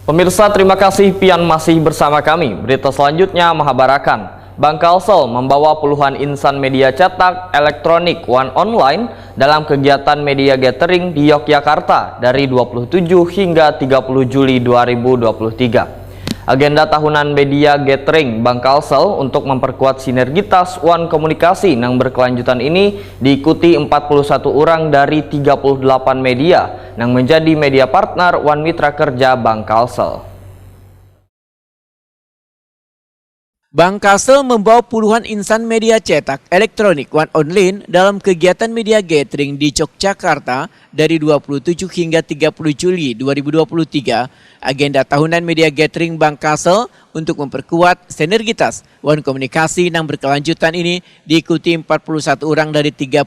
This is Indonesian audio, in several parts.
Pemirsa, terima kasih pian masih bersama kami. Berita selanjutnya Mahabarakan. Bank Kalsel membawa puluhan insan media cetak, elektronik, online dalam kegiatan media gathering di Yogyakarta dari 27 hingga 30 Juli 2023. Agenda tahunan media gathering Bank Kalsel untuk memperkuat sinergitas komunikasi yang berkelanjutan ini diikuti 41 orang dari 38 media yang menjadi media partner Mitra Kerja Bank Kalsel. Bank Kalsel membawa puluhan insan media cetak, elektronik, online dalam kegiatan media gathering di Yogyakarta dari 27 hingga 30 Juli 2023. Agenda tahunan media gathering Bank Kalsel untuk memperkuat sinergitas komunikasi yang berkelanjutan ini diikuti 41 orang dari 38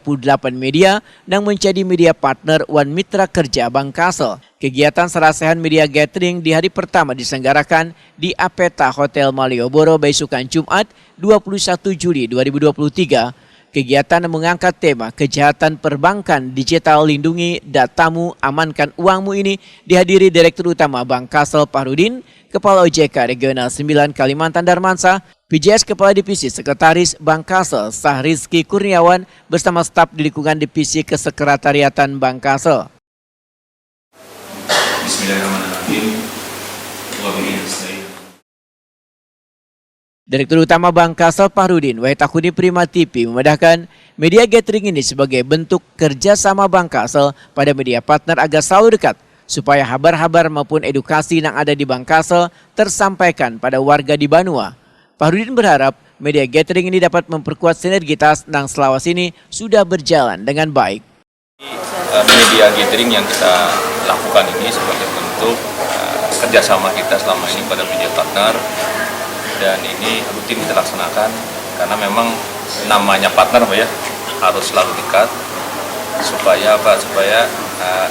media yang menjadi media partner Mitra Kerja Bank Kalsel. Kegiatan serasehan media gathering di hari pertama diselenggarakan di Apeta Hotel Malioboro besokan Jumat 21 Juli 2023. Kegiatan mengangkat tema kejahatan perbankan digital, lindungi datamu, amankan uangmu ini dihadiri Direktur Utama Bank Kalsel Fahrudin, Kepala OJK Regional 9 Kalimantan Darmansa, PJS Kepala Divisi Sekretaris Bank Kalsel Sahrizky Kurniawan bersama staf di lingkungan Divisi Kesekretariatan Bank Kalsel. Bismillahirrahmanirrahim. Direktur Utama Bank Kalsel Fahrudin Wahidakuni Prima TV memandangkan media gathering ini sebagai bentuk kerjasama Bank Kalsel pada media partner agar selalu dekat supaya kabar-kabar maupun edukasi yang ada di Bank Kalsel tersampaikan pada warga di Banua. Fahrudin berharap media gathering ini dapat memperkuat sinergitas yang selawas ini sudah berjalan dengan baik. Media gathering yang kita lakukan ini sebagai bentuk kerjasama kita selama ini pada media partner, dan ini rutin kita laksanakan karena memang namanya partner harus selalu dekat supaya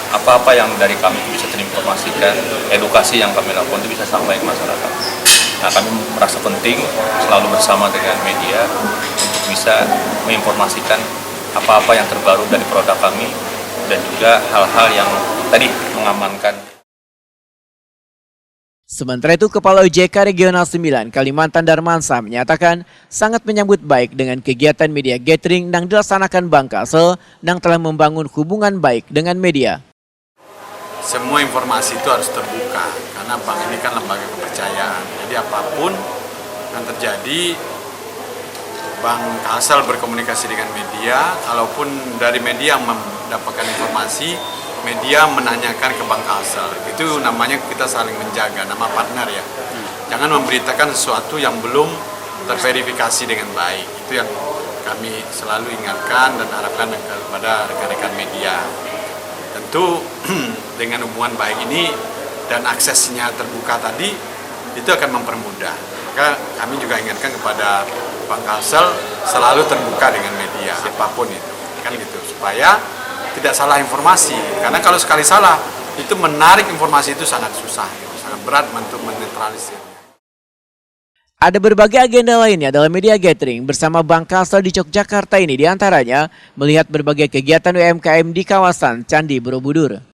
apa-apa yang dari kami bisa terinformasikan, edukasi yang kami lakukan itu bisa sampai ke masyarakat. Nah, kami merasa penting selalu bersama dengan media untuk bisa menginformasikan apa-apa yang terbaru dari produk kami dan juga hal-hal yang tadi mengamankan. Sementara itu, Kepala OJK Regional 9 Kalimantan Darmansa menyatakan sangat menyambut baik dengan kegiatan media gathering yang dilaksanakan Bank Kalsel yang telah membangun hubungan baik dengan media. Semua informasi itu harus terbuka karena bank ini kan lembaga kepercayaan. Jadi apapun yang terjadi, Bank Kalsel berkomunikasi dengan media, kalaupun dari media mendapatkan informasi, media menanyakan ke Bank Kalsel. Itu namanya kita saling menjaga, nama partner ya. Jangan memberitakan sesuatu yang belum terverifikasi dengan baik. Itu yang kami selalu ingatkan dan harapkan kepada rekan-rekan media. Tentu dengan hubungan baik ini dan aksesnya terbuka tadi, itu akan mempermudah. Maka kami juga ingatkan kepada Bank Kalsel selalu terbuka dengan media, siapapun itu. Kan gitu, supaya tidak salah informasi, karena kalau sekali salah itu menarik informasi itu sangat susah, sangat berat untuk menetralisir. Ada berbagai agenda lainnya dalam media gathering bersama Bank Kalsel di Yogyakarta ini, diantaranya melihat berbagai kegiatan UMKM di kawasan Candi Borobudur.